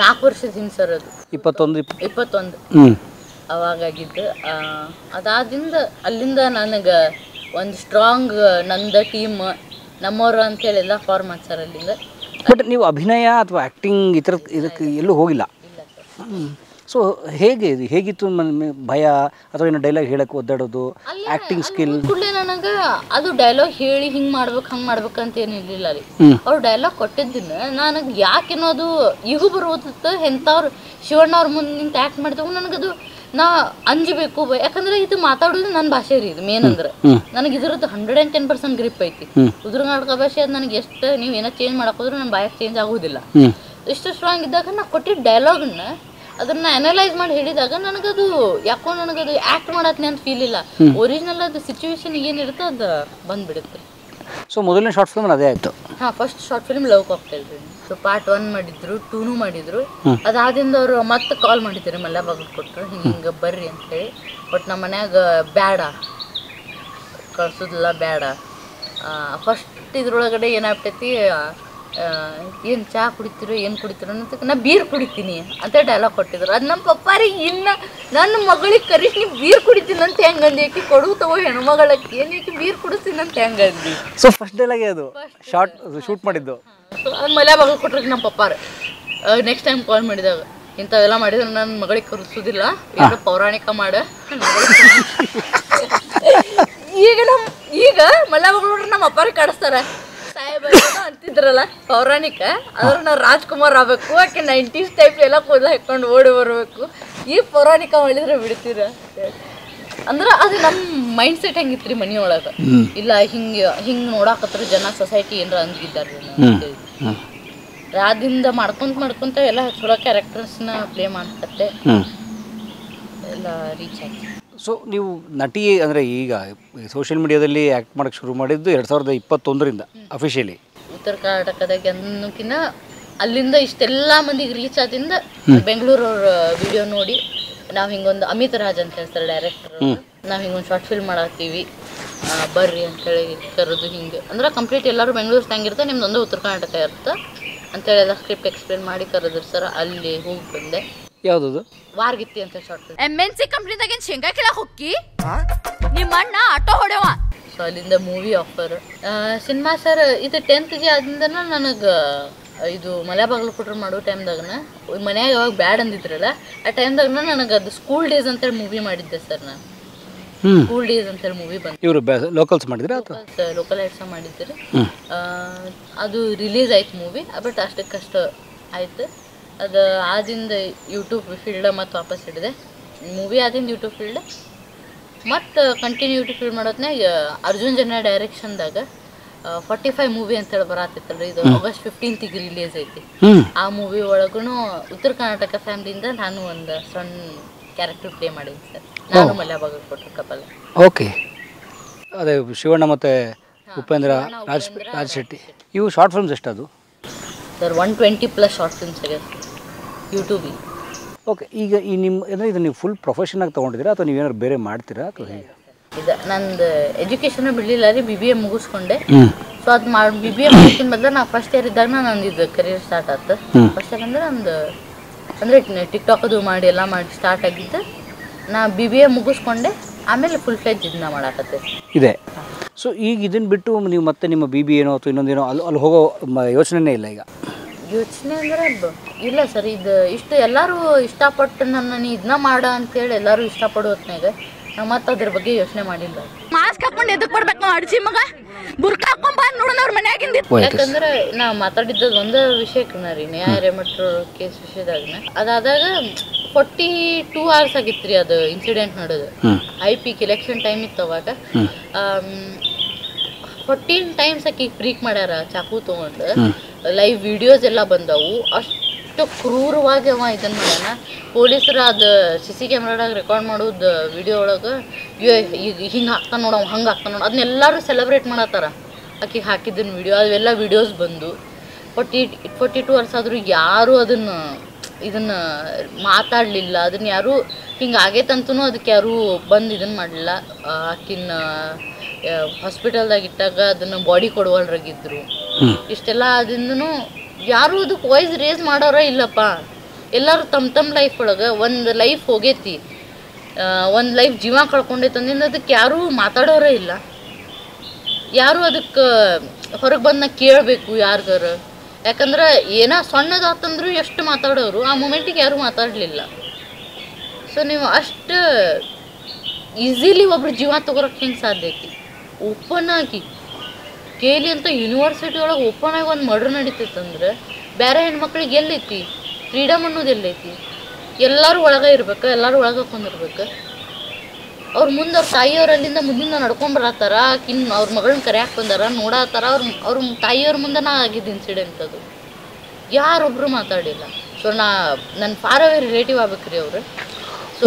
4 ವರ್ಷದ ಹಿಂದೆ ಸರ್ ಅದು. 21 ಅವಾಗಾಗಿದ್ದು. ಅದಾದಿಂದ ಅಲ್ಲಿಂದ ನನಗೆ ಒಂದು ಸ್ಟ್ರಾಂಗ್ ನಂದು ಟೀಮ್ ನಮ್ಮವರು ಅಂತೇಳಿ ಎಲ್ಲ ಫಾರ್ಮ್ ಮಾಡ್ತಾರೆ ಅಲ್ಲಿಂದ. ಬಟ್ ನೀವು ಅಭಿನಯ ಅಥವಾ ಆ್ಯಕ್ಟಿಂಗ್ ಇದಕ್ಕೆ ಎಲ್ಲೂ ಹೋಗಿಲ್ಲ. ಸೊ ಹೇಗಿತ್ತು ಭಯ ಅಥವಾ ಏನೋ ಡೈಲಾಗ್ ಹೇಳಕ್ಕೆ ಒದ್ದಾಡೋದು, ಆ್ಯಕ್ಟಿಂಗ್ ಸ್ಕಿಲ್? ಕೂಡಲೇ ನನಗೆ ಅದು ಡೈಲಾಗ್ ಹೇಳಿ ಹಿಂಗೆ ಮಾಡ್ಬೇಕು ಹಂಗೆ ಮಾಡ್ಬೇಕು ಅಂತ ಏನಿರಲಿಲ್ಲ ರೀ. ಅವ್ರು ಡೈಲಾಗ್ ಕೊಟ್ಟಿದ್ದನ್ನ ನನಗೆ ಯಾಕೆನ್ನೋದು ಈಗೂ ಬರೋದಿತ್ತು. ಎಂಥವ್ರು ಶಿವಣ್ಣವ್ರ ಮುಂದೆ ನಿಂತು ಆ್ಯಕ್ಟ್ ಮಾಡಿದಾಗ ನನಗದು ನಾ ಅಂಜಬೇಕು, ಯಾಕಂದ್ರೆ ಇದು ಮಾತಾಡೋದು ನನ್ನ ಭಾಷೆ ರೀ. ಇದು ಮೇನ್ ಅಂದ್ರೆ ನನಗೆ ಇದ್ರದ್ದು 110% ಗ್ರಿಪ್ ಐತಿ. ಉತ್ತರ ಕರ್ನಾಟಕ ಭಾಷೆ ಅದು ನನಗೆ ಎಷ್ಟು ನೀವು ಏನೋ ಚೇಂಜ್ ಮಾಡಕ್ಕೆ ಹೋದ್ರೆ ನನ್ನ ಬಾಯಕ್ಕೆ ಚೇಂಜ್ ಆಗೋದಿಲ್ಲ. ಇಷ್ಟು ಸ್ಟ್ರಾಂಗ್ ಇದ್ದಾಗ ನಾ ಕೊಟ್ಟಿದ್ದ ಡೈಲಾಗನ್ನ ಅದನ್ನ ಅನಲೈಸ್ ಮಾಡಿ ಹೇಳಿದಾಗ ನನಗದು ಯಾಕೋ ನನಗದು ಆ್ಯಕ್ಟ್ ಮಾಡತ್ನೆ ಅಂತ ಫೀಲ್ ಇಲ್ಲ. ಒರಿಜಿನಲ್ ಅದು ಸಿಚುವೇಶನ್ ಏನಿರುತ್ತೆ ಅದು ಬಂದ್ಬಿಡುತ್ತೆ. ಸೊ ಮೊದಲನೇ ಶಾರ್ಟ್ ಫಿಲ್ಮ್ ಅದೇ ಆಯಿತು. ಹಾಂ, first short film love cocktail ರೀ. ಸೊ ಪಾರ್ಟ್ 1 ಮಾಡಿದ್ರು, 2 ಮಾಡಿದ್ರು. ಅದಾದಿಂದ ಅವರು ಮತ್ತೆ ಕಾಲ್ ಮಾಡಿದ್ರು, ಮಲ್ಯಾಬಾಗಲ್ ಕೊಟ್ಟರು ಹಿಂಗೆ ಬರ್ರಿ ಅಂತೇಳಿ. ಬಟ್ ನಮ್ಮ ಮನ್ಯಾಗ ಬೇಡ ಕಳ್ಸೋದಿಲ್ಲ ಬೇಡ. ಫಸ್ಟ್ ಇದ್ರೊಳಗಡೆ ಏನಾಗ್ತೈತಿ, ಏನು ಚಹಾ ಕುಡಿತೀರೋ ಏನು ಕುಡಿತೀರೋ ಅನ್ನೋದಕ್ಕೆ ನಾ ಬೀರ್ ಕುಡಿತೀನಿ ಅಂತ ಡೈಲಾಗ್ ಕೊಟ್ಟಿದ್ರು. ಅದು ನಮ್ಮ ಪಪ್ಪಾರಿಗೆ ಇನ್ನು ನನ್ನ ಮಗಳಿಗೆ ಕರೀಶ್ ನೀವು ಬೀರ್ ಕುಡಿತೀನಿ ಅಂತ ಹೆಂಗಂದು ಏಕೆ ಕೊಡು ತಗೋ ಹೆಣ್ಮಗಳಕ್ಕೆ ಏನಕ್ಕೆ ಬೀರ್ ಕುಡಿಸ್ತೀನಿ ಅಂತ ಹೆಂಗಂದು. ಸೊ ಫಸ್ಟ್ ಡೈಲಾಗೆ ಅದು ಶೂಟ್ ಮಾಡಿದ್ದು. ಸೊ ಅದು ಮಲ್ಯಾಬಾಗಲ್ ಕೊಟ್ರಿಗೆ ನಮ್ಮ ಪಪ್ಪಾರು. ನೆಕ್ಸ್ಟ್ ಟೈಮ್ ಕಾಲ್ ಮಾಡಿದಾಗ ಇಂಥವೆಲ್ಲ ಮಾಡಿದ್ರೆ ನನ್ನ ಮಗಳಿಗೆ ಕರೆಸೋದಿಲ್ಲ, ಏನೋ ಪೌರಾಣಿಕ ಮಾಡ. ಈಗ ಮಲ್ಯಾಬಾಗಲ್ ನಮ್ಮ ಅಪ್ಪಾರಿಗೆ ಕಾಡಿಸ್ತಾರೆ, ಸಾಹೇಬ ಅಂತಿದ್ರಲ್ಲ ಪೌರಾಣಿಕ, ಅದ್ರ ನಾವು ರಾಜ್ಕುಮಾರ್ ಆಗ್ಬೇಕು, ಆಕೆ 90s ಟೈಪ್ ಎಲ್ಲ ಕೂದಲು ಹಾಕೊಂಡು ಓಡಿ ಬರಬೇಕು. ಈ ಪೌರಾಣಿಕ ಮಾಡಿದ್ರೆ ಬಿಡ್ತೀರ ಅಂದ್ರೆ ಅದು ನಮ್ಮ ಮೈಂಡ್ ಸೆಟ್ ಹೆಂಗಿತ್ತು ರೀ ಮನೆಯೊಳಗೆ. ಇಲ್ಲ ಹಿಂಗೆ ನೋಡಾಕತ್ರ ಜನ ಸೊಸೈಟಿ ಏನಾರ ಅಂದಿದ್ದಾರೆ. ಅದಿಂದ ಮಾಡ್ಕೊಂತ ಎಲ್ಲ ಚಲೋ ಕ್ಯಾರೆಕ್ಟರ್ಸ್ನ ಪ್ಲೇ ಮಾಡ್ಕತ್ತೆ ಎಲ್ಲ ರೀಚ್ ಆಯ್ತು. ಸೊ ನೀವು ನಟಿ ಅಂದರೆ ಈಗ ಸೋಷಿಯಲ್ ಮೀಡಿಯಾದಲ್ಲಿ ಆ್ಯಕ್ಟ್ ಮಾಡೋಕ್ಕೆ ಶುರು ಮಾಡಿದ್ದು 2021ರಿಂದ ಅಫಿಷಿಯಲಿ. ಉತ್ತರ ಕರ್ನಾಟಕದಾಗ ಅನ್ನೋಕ್ಕಿಂತ ಅಲ್ಲಿಂದ ಇಷ್ಟೆಲ್ಲ ಮಂದಿಗೆ ರೀಚ್ ಆದಿಂದ ಬೆಂಗಳೂರವ್ರ ವಿಡಿಯೋ ನೋಡಿ ನಾವು ಹಿಂಗೊಂದು ಅಮಿತ್ ರಾಜ್ ಅಂತ ಹೇಳ್ತಾರೆ ಡೈರೆಕ್ಟರ್, ನಾವು ಹಿಂಗೊಂದು ಶಾರ್ಟ್ ಫಿಲ್ಮ್ ಮಾಡತ್ತೀವಿ ಬರ್ರಿ ಅಂತೇಳಿ ಕರೆದು ಹಿಂಗೆ ಅಂದ್ರೆ ಕಂಪ್ಲೀಟ್ ಎಲ್ಲರೂ ಬೆಂಗಳೂರು ತಂಗಿರುತ್ತೆ, ನಿಮ್ದೊಂದು ಉತ್ತರ ಕರ್ನಾಟಕ ಇರುತ್ತೆ ಅಂತೇಳಿ ಎಲ್ಲ ಸ್ಕ್ರಿಪ್ಟ್ ಎಕ್ಸ್ಪ್ಲೇನ್ ಮಾಡಿ ಕರೆದ್ರು ಸರ್. ಅಲ್ಲಿ ಹೋಗಿ ಬಂದೆ. ಯಾವುದದು? ವಾರ್ಗಿತ್ತಿ ಅಂತ ಶಾರ್ಟ್ ಫಿಲ್ಮ್. MNC ಕಂಪ್ನಿದಾಗ ಶೇಂಗಾ ಕೇಳಕ್ ಹೋಗಿ ನಿಮ್ಮ ಅಣ್ಣ ಆಟೋ ಹೊಡೆವ. ಸೊ ಅಲ್ಲಿಂದ ಮೂವಿ ಆಫರ್ ಸಿನಿಮಾ ಸರ್. ಇದು 10th ಆದಿಂದ ನನಗೆ ಇದು ಮಲ್ಯಾಬಾಗಲ್ ಕೊಟ್ರು ಮಾಡೋ ಟೈಮ್ದಾಗನ ಮನ್ಯಾಗ ಯಾವಾಗ ಬ್ಯಾಡ್ ಅಂದಿದ್ರಲ್ಲ ಆ ಟೈಮ್ದಾಗನ ನನಗೆ ಅದು ಸ್ಕೂಲ್ ಡೇಸ್ ಅಂತೇಳಿ ಮೂವಿ ಮಾಡಿದ್ದೆ ಸರ್. ನಾನು ಸ್ಕೂಲ್ ಡೇಸ್ ಅಂತೇಳಿ ಮೂವಿ ಬಂತು. ಇವರು ಲೋಕಲ್ಸ್ ಮಾಡಿದ್ರೆ ಲೋಕಲ್ ಐಟ್ಸ ಮಾಡಿದ್ರಿ. ಅದು ರಿಲೀಸ್ ಆಯ್ತು ಮೂವಿ, ಬಟ್ ಅಷ್ಟಕ್ಕಷ್ಟು ಆಯ್ತು. ಅದು ಆದಿಂದ ಯೂಟ್ಯೂಬ್ ಫೀಲ್ಡ್ ಮತ್ತು ವಾಪಸ್ ಹಿಡಿದೆ. ಮೂವಿ ಆದಿಂದ ಯೂಟ್ಯೂಬ್ ಫೀಲ್ಡ್ ಮತ್ತು ಕಂಟಿನ್ಯೂ ಯೂಟ್ಯೂಬ್ ಫೀಲ್ಡ್ ಮಾಡೋದ್ನಾಗ ಅರ್ಜುನ್ ಜನ ಡೈರೆಕ್ಷನ್ದಾಗ 45 ಮೂವಿ ಅಂತೇಳಿ ಬರತ್ತಿತ್ತಲ್ರಿ. ಇದು August 15th ರಿಲೀಸ್ ಐತಿ. ಆ ಮೂವಿ ಒಳಗೂ ಉತ್ತರ ಕರ್ನಾಟಕ ಫ್ಯಾಮಿಲಿಯಿಂದ ನಾನು ಒಂದು ಸಣ್ಣ ಕ್ಯಾರೆಕ್ಟರ್ ಪ್ಲೇ ಮಾಡೀನಿ ಸರ್. ನಾನು ಮಲ್ಯಾಬಾಗಲ್ ಕೊಟ್ಟರು ಕಪಲ್. ಓಕೆ. ಅದೇ ಶಿವಣ್ಣ ಮತ್ತು ಉಪೇಂದ್ರ, ರಾಜ್ ಶೆಟ್ಟಿ. ಇವು ಶಾರ್ಟ್ ಫಿಲ್ಮ್ಸ್ ಎಷ್ಟದು ಸರ್? 120+ ಶಾರ್ಟ್ ಫಿಲ್ಮ್ಸ್ ಆಗ್ಯಾವ ಯೂಟ್ಯೂಬಿಗೆ. ಓಕೆ, ಈಗ ಈ ನಿಮ್ಮ ಅಂದರೆ ಇದು ನೀವು ಫುಲ್ ಪ್ರೊಫೆಷನಾಗಿ ತೊಗೊಂಡಿದ್ದೀರಾ ಅಥವಾ ನೀವೇನಾದ್ರು ಬೇರೆ ಮಾಡ್ತೀರಾ ಅಥವಾ ಹೇಗೆ? ಇದು ನಂದು ಎಜುಕೇಷನ್ ಬಿಡಲಿಲ್ಲ ರೀ, BBA ಮುಗಿಸ್ಕೊಂಡೆ. ಸೊ ಅದು BBA ಮುಗಿಸ್ಕೊಂಡ್ ಬದಲು ನಾ ಫಸ್ಟ್ ಇಯರ್ ಇದ್ದಾಗ ನಂದು ಇದು ಕರಿಯರ್ ಸ್ಟಾರ್ಟ್ ಆಯ್ತು. ಫಸ್ಟ್ ಇಯರ್ ಅಂದರೆ ನಂದು ಅಂದರೆ ಟಿಕ್ಟಾಕ್ ಅದು ಮಾಡಿ ಎಲ್ಲ ಮಾಡಿ ಸ್ಟಾರ್ಟ್ ಆಗಿದ್ದು. ನಾ BBA ಮುಗಿಸ್ಕೊಂಡೆ, ಆಮೇಲೆ ಫುಲ್ ಫ್ಲೆಜ್ ಇದನ್ನ ಮಾಡಾಕತ್ತೆ ಇದೆ. ಸೊ ಈಗ ಇದನ್ನು ಬಿಟ್ಟು ನೀವು ಮತ್ತೆ ನಿಮ್ಮ BBA ಏನೋ ಅಥವಾ ಇನ್ನೊಂದೇನೋ ಅಲ್ಲಿ ಹೋಗೋ ಯೋಚನೆನೇ ಇಲ್ಲ ಈಗ? ಯೋಚನೆ ಅಂದರೆ ಇಲ್ಲ ಸರ್. ಇದು ಇಷ್ಟು ಎಲ್ಲರೂ ಇಷ್ಟಪಟ್ಟು ನೀ ಇದನ್ನ ಮಾಡ ಅಂತೇಳಿ ಎಲ್ಲರೂ ಇಷ್ಟಪಡೋ ಹೊತ್ನಾಗ ನಾವು ಮತ್ತೆ ಅದ್ರ ಬಗ್ಗೆ ಯೋಚನೆ ಮಾಡಿಲ್ಲ. ಮಾಸ್ಕ್ ಹಾಕೊಂಡು ಎದಕ್ ಬರ್ಬೇಕು ನಾವು ಅಡ್ಸಿ ಮಗ ಬುರ್ಕ ಹಾಕೊಂಡ್ ಬಂದ್ ನೋಡೋಣ ಅವ್ರ ಮನ್ಯಾಗಿಂದ. ಯಾಕಂದ್ರೆ ನಾ ಮಾತಾಡಿದ್ದು ಒಂದು ವಿಷಯಕ್ಕೆ ರೀ, ನ್ಯಾಯ ರೆಮಟ್ರೋ ಕೇಸ್ ವಿಷಯದಾಗ ಅದಾದಾಗ 42 hours ಆಗಿತ್ತು ರೀ ಅದು ಇನ್ಸಿಡೆಂಟ್ ನಡೆದು. IPK ಎಲೆಕ್ಷನ್ ಟೈಮ್ ಇತ್ತು ಅವಾಗ. 14 times ಆಕಿ ಫ್ರೀಕ್ ಮಾಡ್ಯಾರ ಚಾಕು ತೊಗೊಂಡು. ಲೈವ್ ವಿಡಿಯೋಸ್ ಎಲ್ಲ ಬಂದವು. ಅಷ್ಟು ಕ್ರೂರವಾಗಿ ಅವ ಇದನ್ನು ಮಾಡ್ಯಾನ. ಪೊಲೀಸರು ಅದು CC ಕ್ಯಾಮ್ರಾದಾಗ ರೆಕಾರ್ಡ್ ಮಾಡೋದು ವಿಡಿಯೋ ಒಳಗೆ ಹಿಂಗೆ ಹಾಕ್ತಾನೆ ನೋಡು, ಹಂಗೆ ಹಾಕ್ತಾನೆ ನೋಡು, ಅದನ್ನೆಲ್ಲರೂ ಸೆಲೆಬ್ರೇಟ್ ಮಾಡತ್ತಾರ ಆಕಿಗೆ ಹಾಕಿದ್ದನ್ನು ವಿಡಿಯೋ. ಅವೆಲ್ಲ ವಿಡಿಯೋಸ್ ಬಂದು 42 hours ಆದರೂ ಯಾರೂ ಇದನ್ನು ಮಾತಾಡಲಿಲ್ಲ. ಅದನ್ನು ಯಾರೂ ಹಿಂಗೆ ಆಗೈತಂತೂ ಅದಕ್ಕೆ ಯಾರೂ ಬಂದು ಇದನ್ನು ಮಾಡಲಿಲ್ಲ. ಆಕಿನ ಹಾಸ್ಪಿಟಲ್ದಾಗ ಇಟ್ಟಾಗ ಅದನ್ನು ಬಾಡಿ ಕೊಡುವಲ್ರಾಗಿದ್ರು. ಇಷ್ಟೆಲ್ಲ ಅದರಿಂದನೂ ಯಾರೂ ಅದಕ್ಕೆ ವಾಯ್ಸ್ ರೇಸ್ ಮಾಡೋರ ಇಲ್ಲಪ್ಪ. ಎಲ್ಲರೂ ತಮ್ಮ ಲೈಫ್ ಒಳಗೆ ಒಂದು ಲೈಫ್ ಹೋಗೈತಿ, ಒಂದು ಲೈಫ್ ಜೀವ ಕಳ್ಕೊಂಡೈತೆ ಅಂದಿಂದ ಅದಕ್ಕೆ ಯಾರೂ ಮಾತಾಡೋರೇ ಇಲ್ಲ. ಯಾರೂ ಅದಕ್ಕೆ ಹೊರಗೆ ಬಂದ ಕೇಳಬೇಕು ಯಾರಿಗಾರ. ಯಾಕಂದ್ರೆ ಏನೋ ಸಣ್ಣದಾತಂದ್ರೂ ಎಷ್ಟು ಮಾತಾಡೋರು, ಆ ಮೂಮೆಂಟಿಗೆ ಯಾರೂ ಮಾತಾಡಲಿಲ್ಲ. ಸೊ ನೀವು ಅಷ್ಟು ಈಸಿಲಿ ಒಬ್ರು ಜೀವ ತೊಗೊಳಕ್ಕೆ ಹೆಂಗೆ ಸಾಧ್ಯ ಐತಿ? ಓಪನ್ ಆಗಿ ಕೇಳಿ ಅಂತ ಯೂನಿವರ್ಸಿಟಿ ಒಳಗೆ ಓಪನ್ ಆಗಿ ಒಂದು ಮರ್ಡರ್ ನಡೀತೈತಂದ್ರೆ ಬೇರೆ ಹೆಣ್ಮಕ್ಳಿಗೆ ಎಲ್ಲೈತಿ ಫ್ರೀಡಮ್ ಅನ್ನೋದು? ಎಲ್ಲೈತಿ? ಎಲ್ಲರೂ ಒಳಗೆ ಇರ್ಬೇಕು, ಎಲ್ಲರೂ ಒಳಗೆ ಹಾಕೊಂಡಿರ್ಬೇಕು. ಅವ್ರ ಮುಂದೆ ಅವ್ರ ತಾಯಿಯವ್ರು ಅಲ್ಲಿಂದ ಮುಂದಿಂದ ನಡ್ಕೊಂಬರತ್ತಾರ. ಅವ್ರ ಮಗಳನ್ನ ಕರೆಯಾಕೆ ಬಂದಾರ, ನೋಡತ್ತಾರ. ಅವ್ರ ತಾಯಿಯವ್ರ ಮುಂದೆ ಆಗಿದ್ದು ಇನ್ಸಿಡೆಂಟ್ ಅದು. ಯಾರೊಬ್ಬರು ಮಾತಾಡಿಲ್ಲ. ಸೊ ನನ್ನ ಫಾರ್ ಅವೇ ರಿಲೇಟಿವ್ ಆಗ್ಬೇಕ್ರಿ ಅವರು. ಸೊ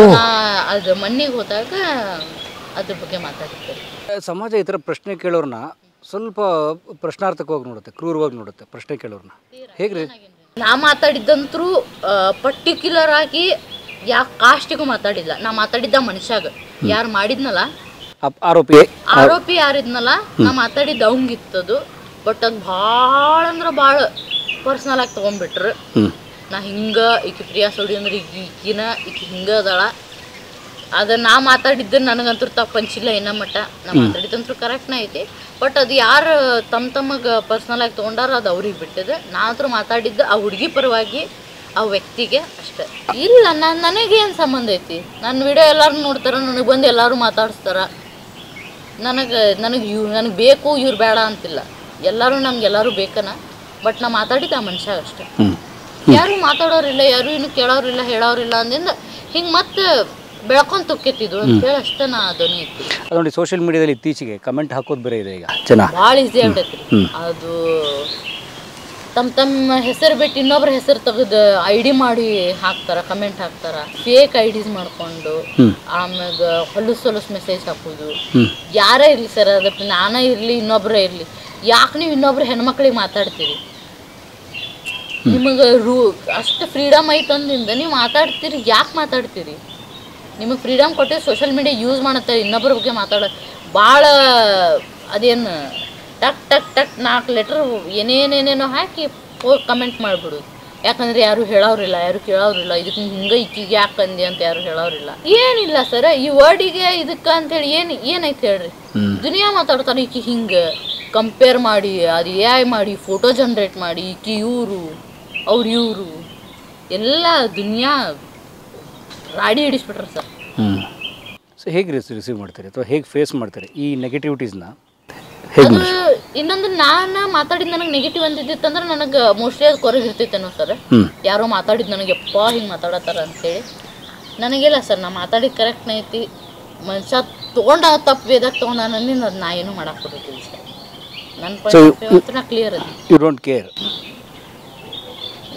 ಅದು ಮಣ್ಣಿಗೆ ಹೋದಾಗ ಅದ್ರ ಬಗ್ಗೆ ಮಾತಾಡ್ತಾರೆ. ಸಮಾಜ ಈ ಥರ ಪ್ರಶ್ನೆ ಕೇಳೋರನ್ನ ಸ್ವಲ್ಪ ಪ್ರಶ್ನಾರ್ಥಕವಾಗಿ ನೋಡುತ್ತೆ, ಕ್ರೂರವಾಗಿ ನೋಡುತ್ತೆ ಪ್ರಶ್ನೆ ಕೇಳೋರನ್ನ. ಹೇಗ್ರಿ? ನಾ ಮಾತಾಡಿದ್ದಂತರೂ ಪರ್ಟಿಕ್ಯುಲರ್ ಆಗಿ ಯಾವ ಕಾಸ್ಟಿಗೂ ಮಾತಾಡಿಲ್ಲ. ನಾ ಮಾತಾಡಿದ್ದ ಮನುಷ್ಯಾಗ ಯಾರು ಮಾಡಿದ್ನಲ್ಲ, ಆರೋಪಿ ಯಾರಿದ್ನಲ್ಲ, ನಾ ಮಾತಾಡಿದ್ದ ಅವಂಗಿತ್ತದು. ಬಟ್ ಅದು ಭಾಳ ಅಂದ್ರೆ ಭಾಳ ಪರ್ಸ್ನಲ್ ಆಗಿ ತೊಗೊಂಡ್ಬಿಟ್ರು. ನಾ ಹಿಂಗೆ ಈಕಿ ಪ್ರಿಯಾ ಸೋಡಿ ಅಂದ್ರೆ ಈಕಿ ಹಿಂಗೆ ಅದಾಳ. ಅದು ನಾ ಮಾತಾಡಿದ್ದು ನನಗಂತೂ ತಪ್ಪು ಅನ್ಸಿಲ್ಲ ಇನ್ನೂ ಮಟ್ಟ. ನಾ ಮಾತಾಡಿದಂತೂ ಕರೆಕ್ಟ್ನೇ ಐತಿ. ಬಟ್ ಅದು ಯಾರು ತಮಗೆ ಪರ್ಸ್ನಲ್ ಆಗಿ ತೊಗೊಂಡಾರ ಅದು ಅವ್ರಿಗೆ ಬಿಟ್ಟಿದೆ. ನಾ ಹತ್ರ ಮಾತಾಡಿದ್ದು ಆ ಹುಡುಗಿ ಪರವಾಗಿ, ಆ ವ್ಯಕ್ತಿಗೆ ಅಷ್ಟೆ. ಇಲ್ಲ, ನನಗೇನು ಸಂಬಂಧ ಐತಿ? ನನ್ನ ವಿಡಿಯೋ ಎಲ್ಲರೂ ನೋಡ್ತಾರ, ನನಗೆ ಬಂದು ಎಲ್ಲರೂ ಮಾತಾಡಿಸ್ತಾರ. ನನಗೆ ಬೇಕು ಇವ್ರು ಬೇಡ ಅಂತಿಲ್ಲ. ಎಲ್ಲರೂ ಬೇಕನ. ಬಟ್ ನಾ ಮಾತಾಡಿದ್ದು ಆ ಮನುಷ್ಯ ಅಷ್ಟೆ. ಯಾರು ಮಾತಾಡೋರಿಲ್ಲ, ಯಾರು ಇನ್ನು ಕೇಳೋರಿಲ್ಲ, ಹೇಳೋರಿಲ್ಲ ಅಂದಿಂದ ಹಿಂಗೆ ಮತ್ತೆ ಬೆಳ್ಕೊಂಡು ತೊಕ್ಕೆತ್ತಿದ್ದು ಅಂತ ಹೇಳಿ ಅಷ್ಟೇ ನಾ ಧ್ವನಿ ಇತ್ತು. ಅದು ನೋಡಿ, ಸೋಷಿಯಲ್ ಮೀಡಿಯಾದಲ್ಲಿ ಇತ್ತೀಚೆಗೆ ಕಮೆಂಟ್ ಹಾಕೋದು ಬೇರೆ ಇದೆ. ಈಗ ಜನ ಭಾಳ ಈಸಿ ಆಗ್ಬಿಟ್ಟೈತ್ರಿ ಅದು. ತಮ್ಮ ಹೆಸರು ಬಿಟ್ಟು ಇನ್ನೊಬ್ರ ಹೆಸರು ತೆಗೆದು ID ಮಾಡಿ ಹಾಕ್ತಾರ, ಕಮೆಂಟ್ ಹಾಕ್ತಾರ. ಫೇಕ್ IDs ಮಾಡ್ಕೊಂಡು ಆಮ್ಯಾಗ ಹೊಲಸು ಮೆಸೇಜ್ ಹಾಕೋದು. ಯಾರೇ ಇರಲಿ ಸರ್, ಅದಕ್ಕೆ ನಾನೇ ಇರಲಿ ಇನ್ನೊಬ್ಬರೇ ಇರಲಿ, ಯಾಕೆ ನೀವು ಇನ್ನೊಬ್ರು ಹೆಣ್ಮಕ್ಳಿಗೆ ಮಾತಾಡ್ತೀರಿ? ನಿಮಗೆ ಅಷ್ಟು ಫ್ರೀಡಮ್ ಐತಂದಿಂದ ನೀವು ಮಾತಾಡ್ತೀರಿ. ಯಾಕೆ ಮಾತಾಡ್ತೀರಿ? ನಿಮಗೆ ಫ್ರೀಡಮ್ ಕೊಟ್ಟು ಸೋಷಿಯಲ್ ಮೀಡಿಯಾ ಯೂಸ್ ಮಾಡುತ್ತಾರೆ. ಇನ್ನೊಬ್ಬರ ಬಗ್ಗೆ ಭಾಳ ಅದೇನು ಟಕ್ 4 ಲೆಟ್ರ್ ಏನೇನೇನೇನೋ ಹಾಕಿ ಕಮೆಂಟ್ ಮಾಡಿಬಿಡೋದು. ಯಾಕಂದರೆ ಯಾರು ಹೇಳೋರಿಲ್ಲ, ಯಾರು ಕೇಳೋರಿಲ್ಲ. ಇದಕ್ಕೆ ಹಿಂಗೆ ಈಕಿಗೆ ಯಾಕೆ ಅಂದೆ ಅಂತ ಯಾರು ಹೇಳೋರಿಲ್ಲ. ಏನಿಲ್ಲ ಸರ್, ಈ ವರ್ಡಿಗೆ ಇದಕ್ಕೆ ಅಂತೇಳಿ ಏನೈತೆ ಹೇಳ್ರಿ? ದುನಿಯಾ ಮಾತಾಡ್ತಾರೆ. ಈಕಿ ಹಿಂಗೆ ಕಂಪೇರ್ ಮಾಡಿ, ಅದು AI ಮಾಡಿ, ಫೋಟೋ ಜನ್ರೇಟ್ ಮಾಡಿ, ಈಕಿ ಇವರು ಇವರು ಎಲ್ಲ ದುನಿಯಾ ರಾಡಿ ಹಿಡಿಸ್ಬಿಟ್ರೆ ಸರ್. ಸೊ ಹೇಗೆ ರಿಸೀವ್ ಮಾಡ್ತೀರಿ ಅಥವಾ ಹೇಗೆ ಫೇಸ್ ಮಾಡ್ತೀರಿ ಈ ನೆಗೆಟಿವಿಟೀಸ್ನ? ಅದು ಇನ್ನೊಂದು ನಾನು ಮಾತಾಡಿದ್ದು ನನಗೆ ನೆಗೆಟಿವ್ ಅಂತಿದ್ದಿತ್ತಂದ್ರೆ ನನಗೆ ಮೋಸ್ಟ್ಲಿ ಅದು ಕೊರಗಿರ್ತೈತೇನೋ ಸರ್. ಯಾರೋ ಮಾತಾಡಿದ್ದು ನನಗೆ ಎಪ್ಪ ಹಿಂಗೆ ಮಾತಾಡತ್ತಾರ ಅಂತೇಳಿ. ನನಗಿಲ್ಲ ಸರ್, ನಾ ಮಾತಾಡಿದ್ದು ಕರೆಕ್ಟ್ನೇ ಐತಿ. ಮನುಷ್ಯ ತೊಗೊಂಡ ತಪ್ಪು ವೇದಾಗ ತೊಗೊಂಡ ನನ್ನಿಂದ ಅದು ನಾ ಏನೂ ಮಾಡಕ್ಕೆ ಕೊಡ್ತಿಲ್ಲ ಸರ್. ನನ್ನ ಪಾಯಿಂಟ್ ನಾ ಕ್ಲಿಯರ್ ಅದು. You don't care?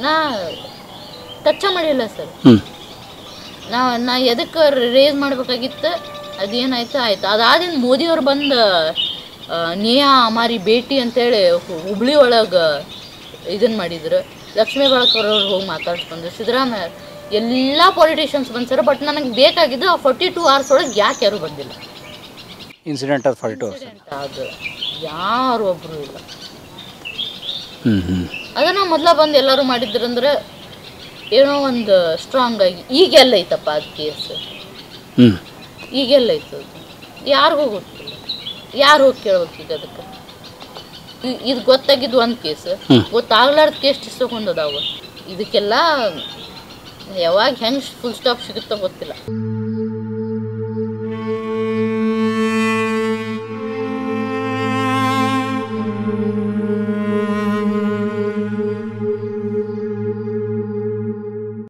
ನಾ ಟಚ್ ಮಾಡಿಲ್ಲ ಸರ್. ನಾ ಎದಕ್ಕೆ ರೇಸ್ ಮಾಡ್ಬೇಕಾಗಿತ್ತು, ಅದೇನಾಯ್ತು ಆಯ್ತು. ಅದಾದಿಂದ ಮೋದಿಯವ್ರು ಬಂದು ನೇಹಾ ಅಮಾರಿ ಭೇಟಿ ಅಂತೇಳಿ ಹುಬ್ಳಿ ಒಳಗೆ ಇದನ್ನು ಮಾಡಿದ್ರು. ಲಕ್ಷ್ಮೀ ಬಾಳ್ಕರ್ ಅವ್ರು ಹೋಗಿ ಮಾತಾಡ್ಸ್ಕೊಂಡ್ರು. ಸಿದ್ದರಾಮಯ್ಯ ಎಲ್ಲ ಪೊಲಿಟಿಷಿಯನ್ಸ್ ಬಂದ್ಸರ. ಬಟ್ ನನಗೆ ಬೇಕಾಗಿದ್ದು ಆ 42 hours ಒಳಗೆ ಯಾಕೆ ಯಾರೂ ಬಂದಿಲ್ಲ. ಇನ್ಸಿಡೆಂಟ್ ಆಫ್ 42 hours ಅದು ಯಾರು ಒಬ್ಬರು ಇಲ್ಲ. ಅದನ್ನು ಮೊದಲ ಬಂದು ಎಲ್ಲರೂ ಮಾಡಿದ್ರಂದ್ರೆ ಏನೋ ಒಂದು ಸ್ಟ್ರಾಂಗ್ ಆಗಿ. ಈಗೆಲ್ಲ ಐತಪ್ಪ ಅದು ಕೇಸ್, ಈಗೆಲ್ಲ ಐತೆ ಅದು. ಯಾರಿಗೂ ಗೊತ್ತಿಲ್ಲ, ಯಾರು ಹೋಗಿ ಕೇಳ್ಬೇಕು ಈಗ ಅದಕ್ಕೆ. ಇದು ಗೊತ್ತಾಗಿದ್ದು ಒಂದು ಕೇಸ್, ಗೊತ್ತಾಗ್ಲಾರ್ದ ಕೇಸ್ ಇಸ್ಕೊಂಡದಾವ. ಇದಕ್ಕೆಲ್ಲ ಯಾವಾಗ ಹೆಂಗೆ ಫುಲ್ ಸ್ಟಾಪ್ ಸಿಗುತ್ತೋ ಗೊತ್ತಿಲ್ಲ.